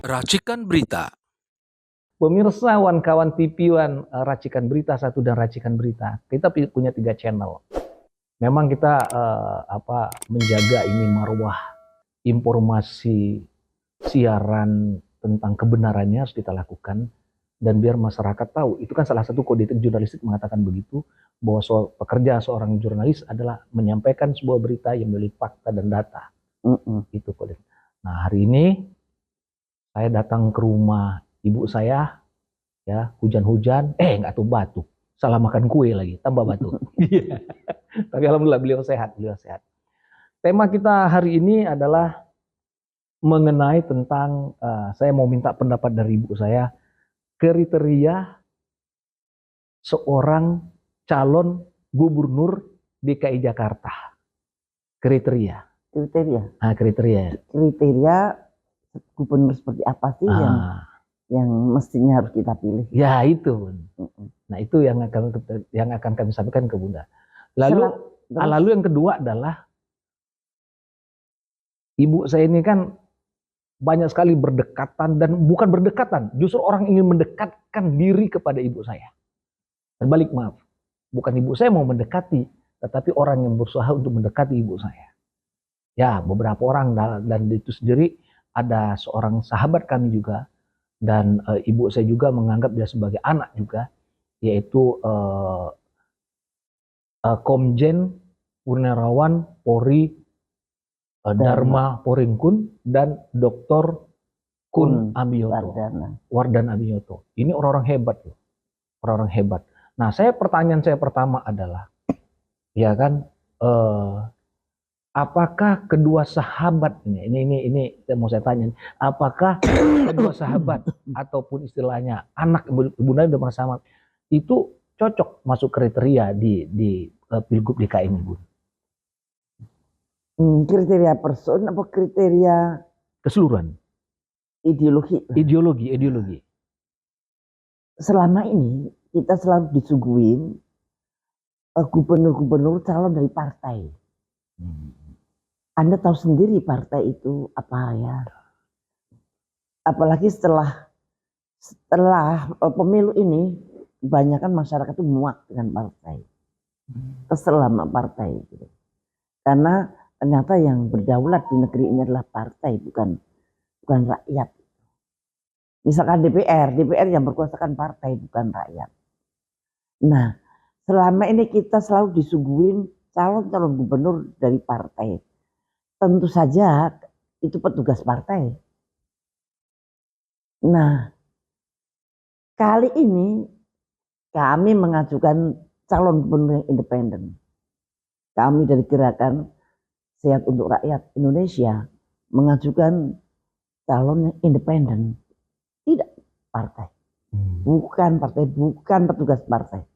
Racikan Berita. Pemirsa, kawan TV-wan Racikan Berita 1 dan Racikan Berita, kita punya 3 channel. Memang kita menjaga ini marwah informasi siaran tentang kebenarannya harus kita lakukan, dan biar masyarakat tahu. Itu kan salah satu kode etik jurnalistik mengatakan begitu, bahwa pekerja seorang jurnalis adalah menyampaikan sebuah berita yang memiliki fakta dan data. Itu kode. Nah, hari ini saya datang ke rumah ibu saya, ya, hujan-hujan, nggak tuh batuk, salah makan kue lagi, tambah batuk. Tapi alhamdulillah beliau sehat. Tema kita hari ini adalah mengenai tentang, saya mau minta pendapat dari ibu saya, kriteria seorang calon gubernur DKI Jakarta. Kriteria gubernur seperti apa sih yang mestinya harus kita pilih? Ya itu. Nah, itu yang akan kami sampaikan ke Bunda. Lalu yang kedua adalah, ibu saya ini kan banyak sekali berdekatan, dan bukan berdekatan, justru orang ingin mendekatkan diri kepada ibu saya. Terbalik, maaf. Bukan ibu saya mau mendekati, tetapi orang yang berusaha untuk mendekati ibu saya. Ya, beberapa orang, dan itu sendiri ada seorang sahabat kami juga, dan ibu saya juga menganggap dia sebagai anak juga, yaitu Komjen Purnawirawan Polri Dharma Poringkun dan Dr. Kun Abiyoto, Wardan Abiyoto. Ini orang-orang hebat loh, orang-orang hebat. Nah, pertanyaan saya pertama adalah, ya kan, apakah kedua sahabat ini mau saya tanya, apakah kedua sahabat ataupun istilahnya anak Bunda udah bersama itu cocok masuk kriteria di Pilgub DKI ini, Bu? Kriteria person apa kriteria keseluruhan? Ideologi. Selama ini kita selalu disuguhin gubernur-gubernur calon dari partai. Anda tahu sendiri partai itu apa ya? Apalagi setelah pemilu ini, kebanyakan masyarakat itu muak dengan partai, kesel sama partai gitu. Karena ternyata yang berdaulat di negeri ini adalah partai, bukan rakyat. Misalkan DPR yang berkuasakan partai, bukan rakyat. Nah, selama ini kita selalu disuguhin calon gubernur dari partai. Tentu saja itu petugas partai. Nah, kali ini kami mengajukan calon gubernur yang independen. Kami dari Gerakan Sehat untuk Rakyat Indonesia mengajukan calon yang independen, tidak partai, bukan petugas partai.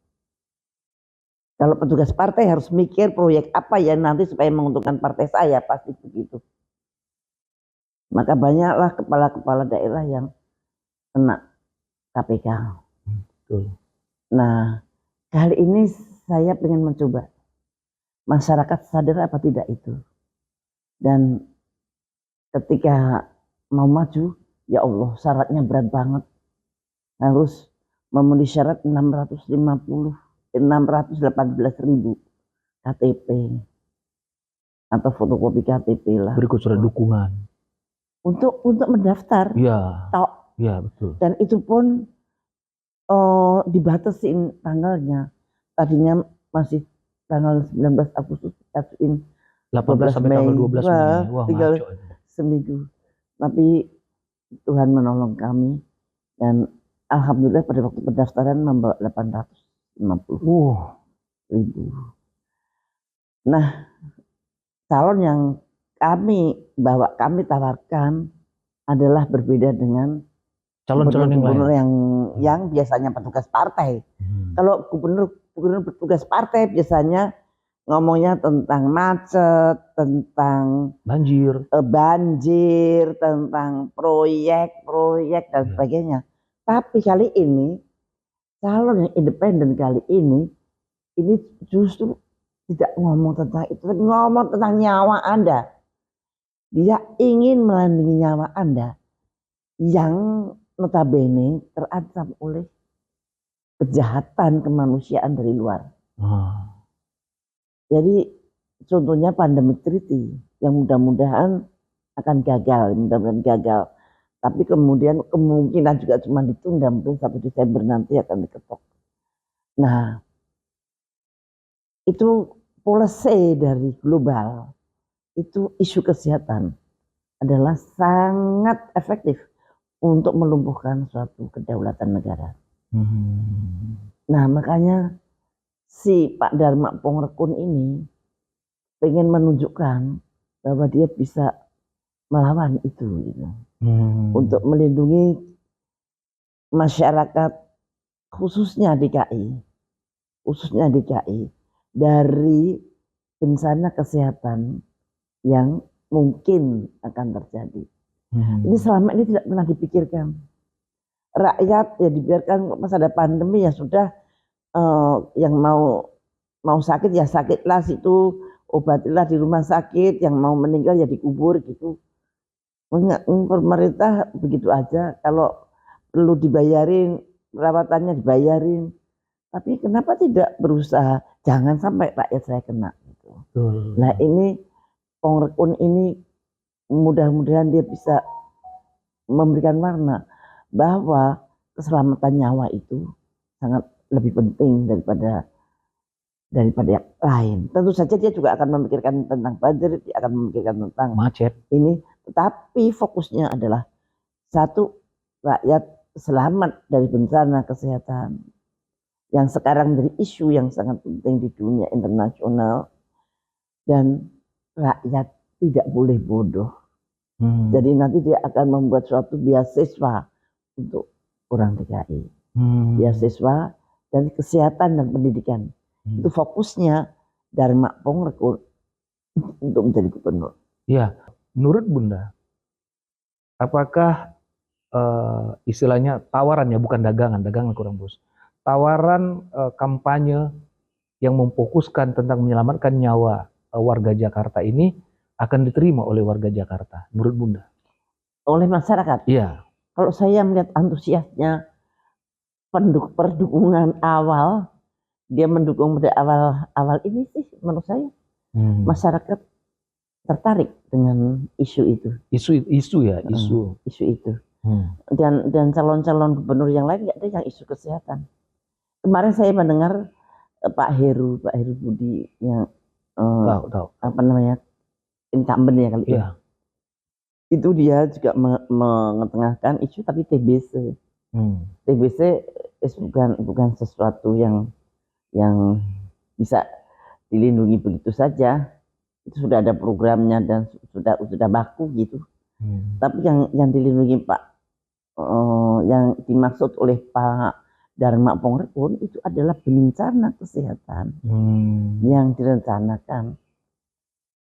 Kalau petugas partai harus mikir proyek apa ya nanti supaya menguntungkan partai saya, pasti begitu. Maka banyaklah kepala-kepala daerah yang kena KPK. Nah, kali ini saya ingin mencoba masyarakat sadar apa tidak itu. Dan ketika mau maju, ya Allah syaratnya berat banget. Harus memenuhi syarat 618.000 KTP atau fotokopi KTP lah. Berikut surat dukungan. Untuk mendaftar. Iya, betul. Dan itu pun dibatasin tanggalnya. Tadinya masih tanggal 19 Agustus, dikasih 18 sampai tanggal 12 Mei. Wah, tinggal seminggu. Tapi Tuhan menolong kami, dan alhamdulillah pada waktu pendaftaran membawa 850.000. Nah, calon yang kami tawarkan adalah berbeda dengan calon-calon yang biasanya petugas partai. Kalau gubernur petugas partai biasanya ngomongnya tentang macet, tentang banjir, tentang proyek dan sebagainya. Tapi kali ini calon yang independen kali ini justru tidak ngomong tentang itu, tapi ngomong tentang nyawa Anda. Dia ingin melindungi nyawa Anda. yang notabene terancam oleh kejahatan kemanusiaan dari luar. Jadi contohnya pandemic treaty yang mudah-mudahan akan gagal, Tapi kemudian kemungkinan juga cuma ditunda, mungkin 1 Desember nanti akan diketok. Nah, itu policy dari global, itu isu kesehatan adalah sangat efektif untuk melumpuhkan suatu kedaulatan negara. Nah, makanya si Pak Dharma Pongrekun ini pengen menunjukkan bahwa dia bisa melawan itu gitu. Untuk melindungi masyarakat khususnya DKI dari bencana kesehatan yang mungkin akan terjadi. Ini selama ini tidak pernah dipikirkan. Rakyat ya dibiarkan pas ada pandemi ya sudah, yang mau sakit ya sakitlah situ, obatilah di rumah sakit, yang mau meninggal ya dikubur gitu. Pemerintah begitu aja, kalau perlu dibayarin perawatannya dibayarin, tapi kenapa tidak berusaha jangan sampai rakyat saya kena gitu. Nah ini Pongrekun ini mudah-mudahan dia bisa memberikan warna bahwa keselamatan nyawa itu sangat lebih penting daripada yang lain. Tentu saja dia juga akan memikirkan tentang banjir, dia akan memikirkan tentang macet ini, tetapi fokusnya adalah satu, rakyat selamat dari bencana kesehatan yang sekarang menjadi isu yang sangat penting di dunia internasional, dan rakyat tidak boleh bodoh. Jadi nanti dia akan membuat suatu beasiswa untuk orang DKI, beasiswa dan kesehatan dan pendidikan. Itu fokusnya Dharma Pongrekun untuk menjadi gubernur. Iya, menurut Bunda, apakah istilahnya tawarannya bukan dagangan kurang bos, tawaran kampanye yang memfokuskan tentang menyelamatkan nyawa warga Jakarta ini akan diterima oleh warga Jakarta, menurut Bunda? Oleh masyarakat? Iya. Kalau saya melihat antusiasnya, perdukungan awal, dia mendukung pada awal ini sih menurut saya masyarakat tertarik dengan isu itu. Isu itu. Dan calon-calon gubernur yang lain nggak ada yang isu kesehatan. Kemarin saya mendengar Pak Heru Budi yang tahu. apa namanya, incumbent ya kali ya. Itu dia juga mengetengahkan isu tapi TBC. TBC bukan sesuatu yang bisa dilindungi begitu saja. Itu sudah ada programnya dan sudah baku gitu. Tapi yang dilindungi Pak, yang dimaksud oleh Pak Dharma Pongrekun itu adalah bencana kesehatan yang direncanakan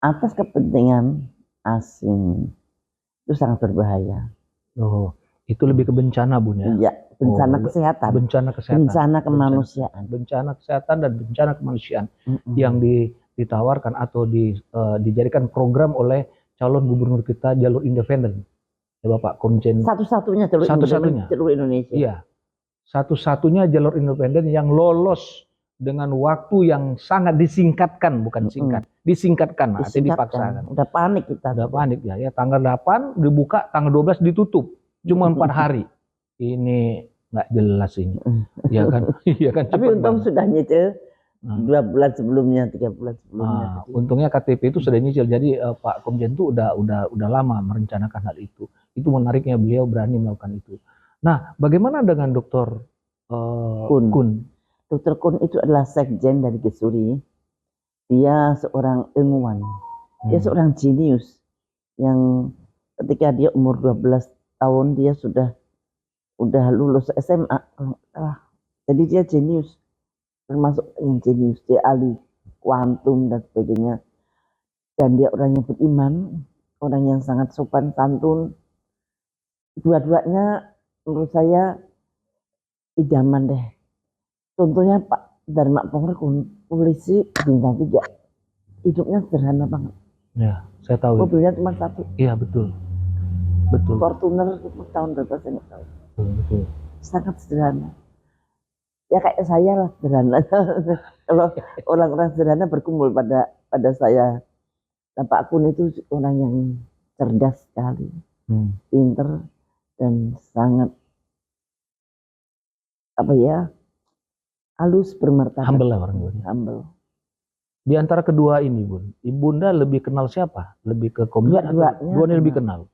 atas kepentingan asing. Itu sangat berbahaya. Oh, itu lebih ke bencana, Bun ya? Iya, bencana kesehatan. Bencana kesehatan. Bencana kemanusiaan. Bencana kesehatan dan bencana kemanusiaan yang ditawarkan atau dijadikan program oleh calon gubernur kita jalur independen. Ya, Bapak Komjen. Satu-satunya jalur Indonesia. Iya. Satu-satunya jalur independen yang lolos dengan waktu yang sangat disingkatkan, bukan singkat, disingkatkan, artinya dipaksakan. Udah panik kita. Udah panik ya. Tanggal 8 dibuka, tanggal 12 ditutup. Cuma 4 hari. Ini nggak jelas ini. Iya kan? Iya kan. Tapi untung sudah nyicil 2 bulan sebelumnya, 3 bulan sebelumnya. Untungnya KTP itu sudah nyicil. Jadi Pak Komjen itu udah lama merencanakan hal itu. Itu menariknya, beliau berani melakukan itu. Nah, bagaimana dengan Dr. Kun? Dr. Kun itu adalah sekjen dari Gesuri. Dia seorang ilmuwan. Dia seorang jenius yang ketika dia umur 12 tahun dia sudah lulus SMA. Jadi dia jenius. Termasuk yang jenius, dia ahli kuantum dan sebagainya. Dan dia orang yang beriman, orang yang sangat sopan santun. Dua-duanya menurut saya idaman deh. Contohnya Pak Dharma Pongrekun, polisi bintang 3. Hidupnya sederhana banget. Ya, saya tahu. Mobilnya cuma 1. Iya, betul. Betul. Fortuner itu tahun berapa saya nggak tahu. Betul. Sangat sederhana. Ya kayak saya lah sederhana. Kalau orang-orang sederhana berkumpul pada saya. Nah, Pak Kun itu orang yang cerdas sekali, pinter dan sangat halus, bermartabat. Humble lah orang Bunda. Humble. Di antara kedua ini, Bun, Ibunda lebih kenal siapa? Lebih ke Komjen atau dua-duanya lebih kenal?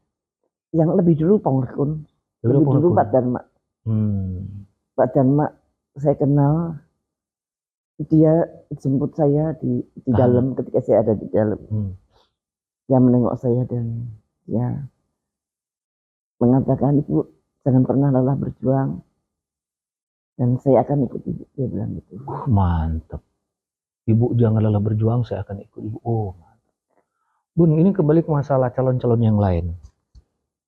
Yang lebih dulu Pongrekun, lebih dulu Pak Dharma. Pak Dharma saya kenal, dia jemput saya di dalam ketika saya ada di dalam. Dia menengok saya dan dia mengatakan, Ibu jangan pernah lelah berjuang dan saya akan ikut Ibu, dia bilang gitu. Mantap. Ibu jangan lelah berjuang, saya akan ikut Ibu. Oh, mantap. Bun, ini kembali ke masalah calon-calon yang lain.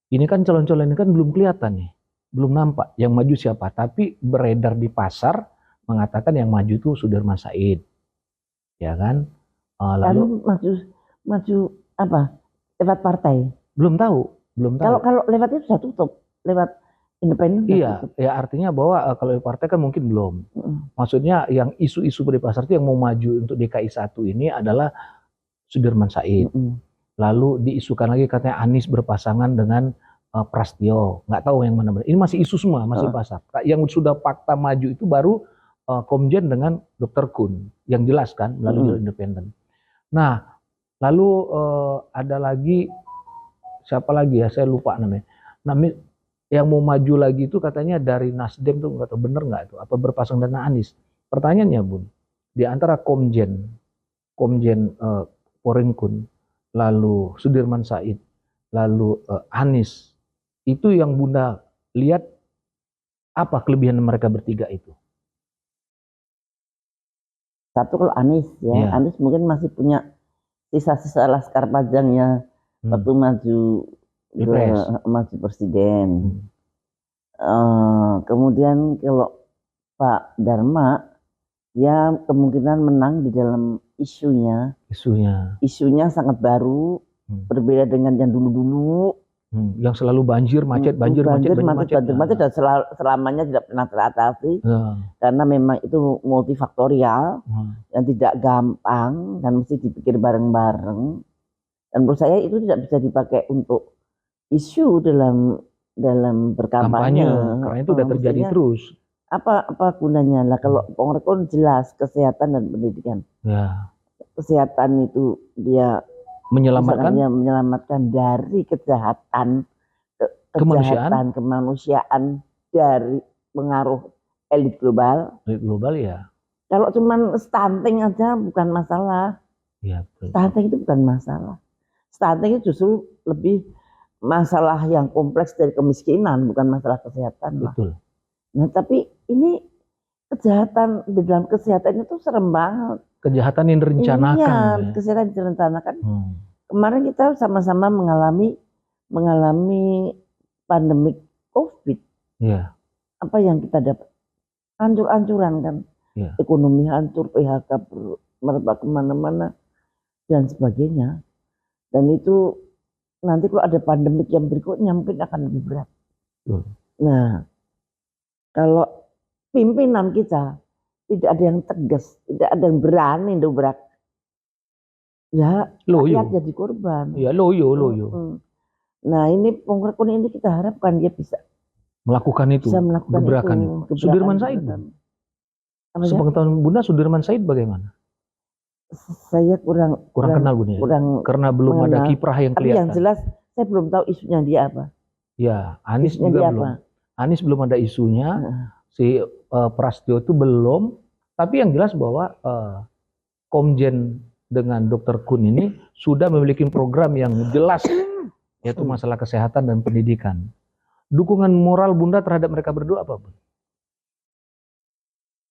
Ini kan calon-calon ini kan belum kelihatan nih, belum nampak yang maju siapa, tapi beredar di pasar mengatakan yang maju itu Sudirman Said, ya kan? Lalu maju apa? Lewat partai? Belum tahu. Kalau lewat itu sudah tutup, lewat independen. Iya, ya artinya bahwa kalau partai kan mungkin belum. Maksudnya yang isu-isu di pasar itu yang mau maju untuk DKI 1 ini adalah Sudirman Said. Lalu diisukan lagi katanya Anies berpasangan dengan Prasetyo. Nggak tahu yang mana benar. Ini masih isu semua, masih pasar. Yang sudah fakta maju itu baru Komjen dengan Dr. Kun yang jelas kan melalui jalur independen. Nah, lalu ada lagi siapa lagi ya? Saya lupa namanya. Yang mau maju lagi itu katanya dari Nasdem tuh nggak tahu bener nggak itu apa berpasang dengan Anies. Pertanyaannya Bun, di antara Komjen Pongrekun, lalu Sudirman Said, lalu Anies, itu yang Bunda lihat apa kelebihan mereka bertiga itu? Satu kalau Anies ya, Anies mungkin masih punya sisa-sisa laskar panjangnya waktu maju presiden. Kemudian kalau Pak Dharma, dia kemungkinan menang di dalam isunya sangat baru, berbeda dengan yang dulu-dulu. Yang selalu banjir, macet dan selamanya tidak pernah teratasi. Karena memang itu multifaktorial, yang tidak gampang dan mesti dipikir bareng-bareng. Dan menurut saya itu tidak bisa dipakai untuk isu dalam berkampanye. Karena itu sudah terjadi terus. Apa gunanya lah kalau Pongrekun jelas kesehatan dan pendidikan. Kesehatan itu dia menyelamatkan dari kejahatan kemanusiaan dari pengaruh elit global. Ya. Kalau cuman stunting aja bukan masalah. Stunting itu bukan masalah. Stunting itu justru lebih masalah yang kompleks dari kemiskinan, bukan masalah kesehatan. Betul. Nah, tapi ini kejahatan di dalam kesehatan itu serem banget. Kejahatan yang direncanakan. Iya, kesehatan yang direncanakan. Kemarin kita sama-sama mengalami pandemik COVID. Iya. Apa yang kita dapat? Hancur-hancuran kan. Ekonomi hancur, PHK merebak kemana-mana dan sebagainya. Dan itu nanti kalau ada pandemik yang berikutnya mungkin akan lebih berat. Nah, kalau pimpinan kita tidak ada yang tegas, tidak ada yang berani dobrak, ya rakyat jadi korban. Ya loyo. Nah, ini Pongrekun ini kita harapkan dia bisa melakukan itu, gebrakan itu. Sudirman Said. Sepengetahuan Bunda, Sudirman Said bagaimana? Saya kurang kenal Bunda. Karena belum ada kiprah yang kelihatan. Tapi yang jelas saya belum tahu isunya dia apa. Ya, Anies juga belum. Anies belum ada isunya. Si Prasetyo itu belum. Tapi yang jelas bahwa Komjen dengan Dr. Kun ini sudah memiliki program yang jelas, yaitu masalah kesehatan dan pendidikan. Dukungan moral Bunda terhadap mereka berdua apa, Bun?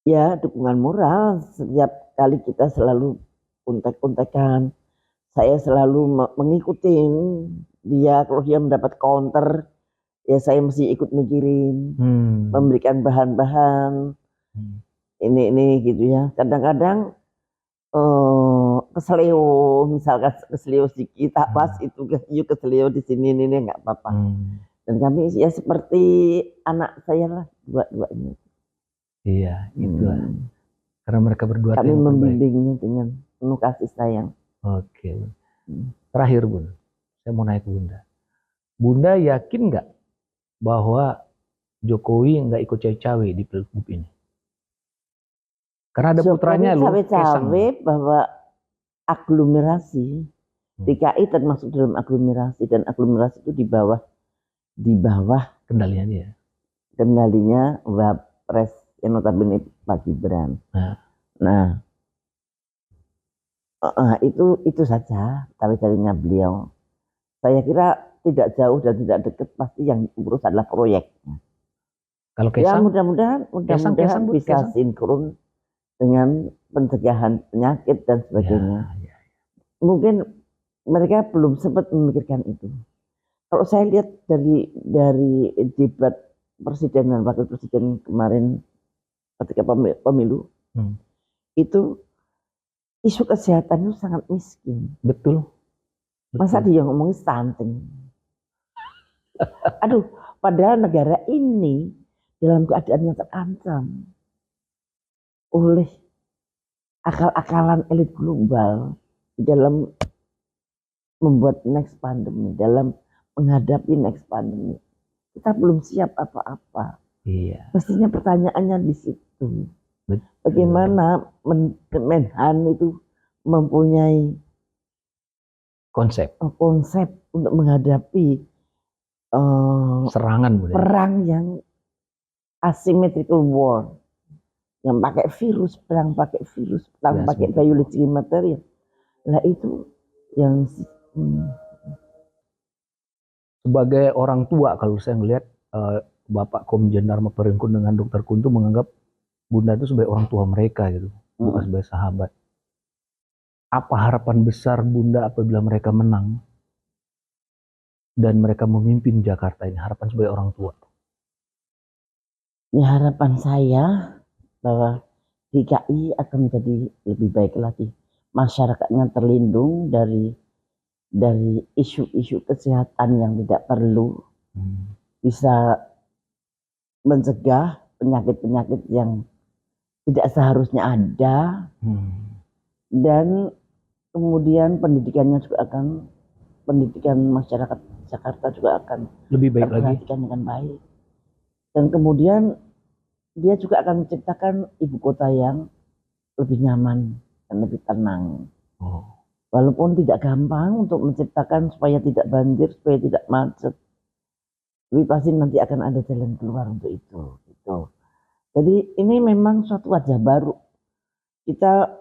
Ya, dukungan moral. Setiap kali kita selalu kontek-kontekan. Saya selalu mengikuti dia. Kalau dia mendapat counter, ya saya mesti ikut mikirin, memberikan bahan-bahan. Ini gitu ya. Kadang-kadang keseleo, misalkan keseleo sedikit, tak pas itu keseleo di sini ini nggak apa-apa. Dan kami ya seperti anak saya lah, dua-duanya. Iya, itulah. Karena mereka berdua Kami yang terbaik. membimbingnya dengan penuh kasih sayang. Oke. Terakhir Bun, saya mau naik ke Bunda. Bunda yakin nggak bahwa Jokowi nggak ikut cawe-cawe di Pilgub ini? Karena ada putranya loh, cawe-cawe bahwa aglomerasi DKI termasuk dalam aglomerasi, dan aglomerasi itu di bawah kendalinya dia. Kendalinya Wapres yang notabene Pak Gibran. Nah, itu saja cawe-cawenya beliau. Saya kira tidak jauh dan tidak dekat, pasti yang urus adalah proyeknya. Kalau Kaisang, ya mudah-mudahan bisa sinkron dengan pencegahan penyakit dan sebagainya. Mungkin mereka belum sempat memikirkan itu. Kalau saya lihat dari debat presiden dan wakil presiden kemarin ketika pemilu, itu isu kesehatan itu sangat miskin. Betul. Masa dia ngomongin stunting? Aduh, padahal negara ini dalam keadaan yang terancam oleh akal-akalan elit global di dalam membuat next pandemi, dalam menghadapi next pandemi. Kita belum siap apa-apa. Iya. Mestinya pertanyaannya di situ. Bagaimana Menhan itu mempunyai konsep untuk menghadapi serangan perang yang asymmetrical war, yang pakai virus, perang pakai biological material. Nah itu yang sebagai orang tua, kalau saya melihat Bapak Komjen Dharma Peringkun dengan Dokter Kuntu menganggap Bunda itu sebagai orang tua mereka gitu, bukan sebagai sahabat. Apa harapan besar Bunda apabila mereka menang dan mereka memimpin Jakarta ini, harapan sebagai orang tua? Ya, harapan saya bahwa DKI akan menjadi lebih baik lagi. Masyarakatnya terlindung dari isu-isu kesehatan yang tidak perlu, bisa mencegah penyakit-penyakit yang tidak seharusnya ada, dan kemudian pendidikan masyarakat Jakarta juga akan lebih baik lagi dengan baik. Dan kemudian dia juga akan menciptakan ibu kota yang lebih nyaman dan lebih tenang. Walaupun tidak gampang untuk menciptakan supaya tidak banjir, supaya tidak macet, tapi pasti nanti akan ada jalan keluar untuk itu. Gitu. Jadi ini memang suatu wajah baru. Kita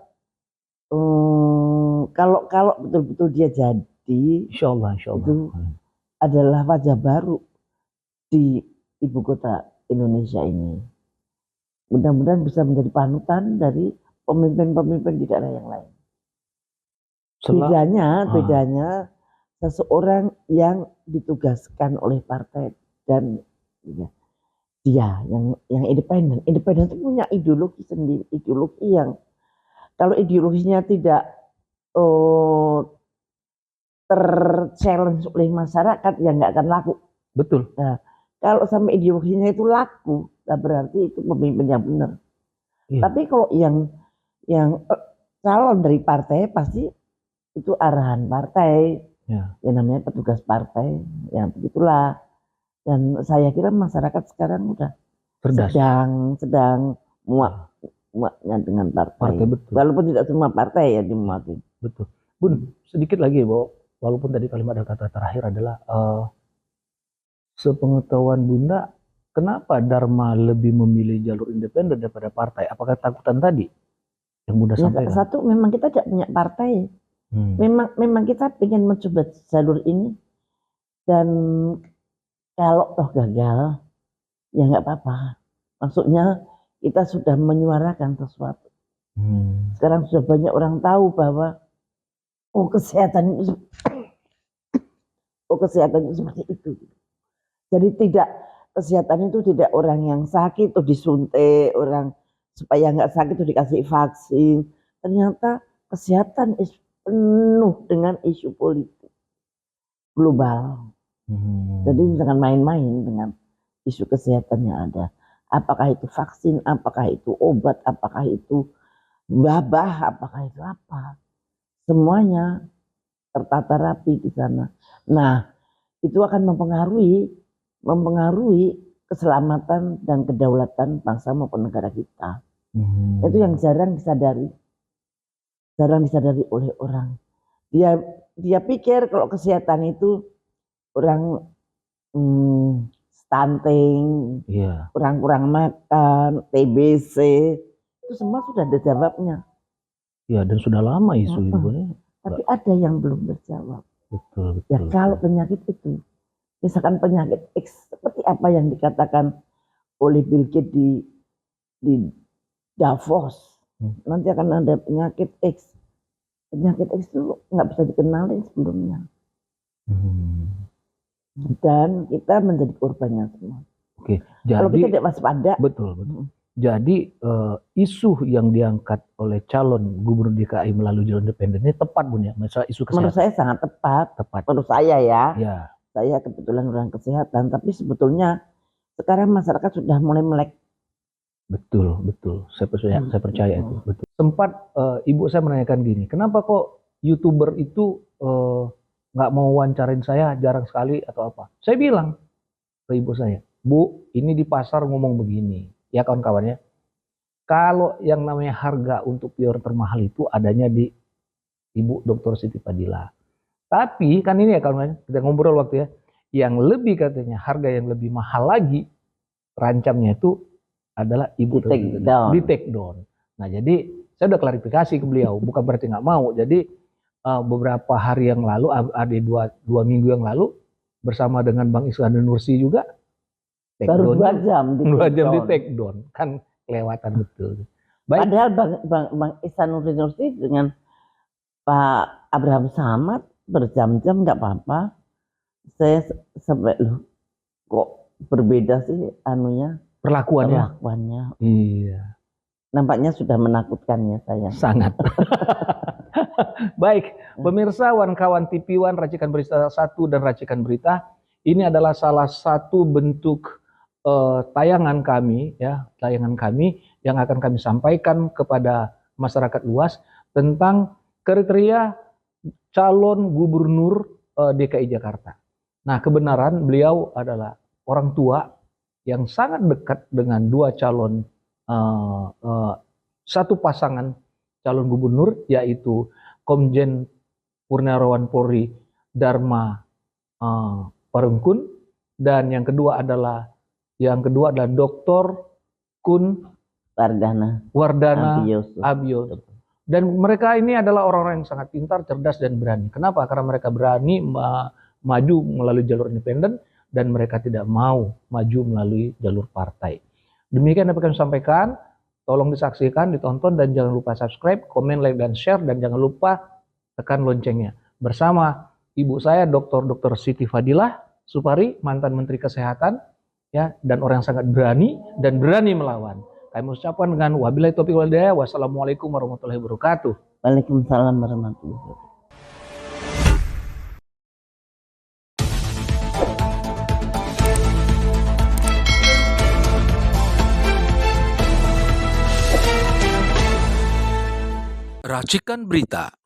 kalau betul-betul dia jadi, insya Allah. Itu adalah wajah baru di ibu kota Indonesia ini. Mudah-mudahan bisa menjadi panutan dari pemimpin-pemimpin di daerah yang lain. Bedanya seseorang yang ditugaskan oleh partai dan dia yang independen. Independen itu punya ideologi sendiri, ideologi yang kalau ideologinya tidak ter-challenge oleh masyarakat, ya nggak akan laku. Betul. Nah, kalau sampai ideologinya itu laku, nah berarti itu pemimpin yang benar. Tapi kalau yang calon dari partai pasti itu arahan partai, yang namanya petugas partai, ya begitulah. Dan saya kira masyarakat sekarang udah sedang muaknya dengan partai. Betul. Walaupun tidak semua partai ya dimuatin. Betul. Bun, sedikit lagi walaupun tadi kalimat kata terakhir adalah sepengetahuan Bunda, kenapa Dharma lebih memilih jalur independen daripada partai? Apakah takutan tadi yang Bunda sampaikan? Satu, memang kita tidak punya partai. Memang kita ingin mencoba jalur ini, dan kalau toh gagal ya nggak apa-apa. Maksudnya kita sudah menyuarakan sesuatu. Sekarang sudah banyak orang tahu bahwa kesehatan itu seperti itu. Jadi kesehatan itu tidak orang yang sakit atau disuntik, orang supaya nggak sakit itu dikasih vaksin. Ternyata kesehatan is penuh dengan isu politik global. Jadi jangan main-main dengan isu kesehatan yang ada. Apakah itu vaksin, apakah itu obat, apakah itu wabah, apakah itu apa. Semuanya tertata rapi di sana. Nah, itu akan mempengaruhi keselamatan dan kedaulatan bangsa maupun negara kita. Itu yang jarang disadari oleh orang. Dia pikir kalau kesehatan itu orang stunting, orang kurang makan, TBC, itu semua sudah ada jawabnya. Ya, dan sudah lama isu itu. Tapi ada yang belum terjawab. Betul. Ya kalau penyakit itu, misalkan penyakit X, seperti apa yang dikatakan oleh Bill Gates di Davos, nanti akan ada penyakit X. Penyakit X itu nggak bisa dikenali sebelumnya. Dan kita menjadi korbannya semua. Oke, jadi kalau kita tidak waspada. Betul. Jadi isu yang diangkat oleh calon gubernur DKI melalui jalur independen ini tepat, Bun ya? Misalnya isu kesehatan. Menurut saya sangat tepat. Menurut saya ya. Saya kebetulan orang kesehatan, tapi sebetulnya sekarang masyarakat sudah mulai melek. Betul. Saya percaya itu. Betul. Sempat ibu saya menanyakan gini, kenapa kok YouTuber itu nggak mau wawancarin saya, jarang sekali atau apa? Saya bilang ke ibu saya, Bu, ini di pasar ngomong begini. Ya kawan-kawannya, kalau yang namanya harga untuk pure termahal itu adanya di Ibu Dr. Siti Fadila. Tapi kan ini ya kawan-kawannya, kita ngobrol waktu ya, yang lebih katanya harga yang lebih mahal lagi, terancamnya itu adalah Ibu di take down. Nah jadi saya udah klarifikasi ke beliau, bukan berarti nggak mau. Jadi beberapa hari yang lalu, ada dua minggu yang lalu, bersama dengan Bang Iskandar Nursi juga, baru 2 jam di take down, kan kelewatan betul. Baik. Padahal Bang Iskandar Nursi dengan Pak Abraham Samad berjam-jam nggak apa-apa. Saya sampai loh, kok berbeda sih perlakuannya. Iya. Nampaknya sudah menakutkan ya saya. Sangat. Baik, pemirsa kawan TV One, Racikan Berita 1 dan Racikan Berita, ini adalah salah satu bentuk tayangan kami yang akan kami sampaikan kepada masyarakat luas tentang kriteria calon gubernur DKI Jakarta. Nah, kebenaran beliau adalah orang tua yang sangat dekat dengan dua calon, satu pasangan calon gubernur, yaitu Komjen Purnawirawan Polri Dharma Parungkun, dan yang kedua adalah Dr. Kun Wardana Abiyos. Dan mereka ini adalah orang-orang yang sangat pintar, cerdas, dan berani. Kenapa? Karena mereka berani maju melalui jalur independen dan mereka tidak mau maju melalui jalur partai. Demikian yang kami sampaikan. Tolong disaksikan, ditonton, dan jangan lupa subscribe, komen, like, dan share, dan jangan lupa tekan loncengnya. Bersama ibu saya, Dr. Siti Fadilah Supari, mantan Menteri Kesehatan, ya, dan orang yang sangat berani dan berani melawan. Kami ucapkan dengan wabillahi taufiq wal hidayah. Wassalamualaikum warahmatullahi wabarakatuh. Waalaikumsalam warahmatullahi wabarakatuh. Racikan Berita.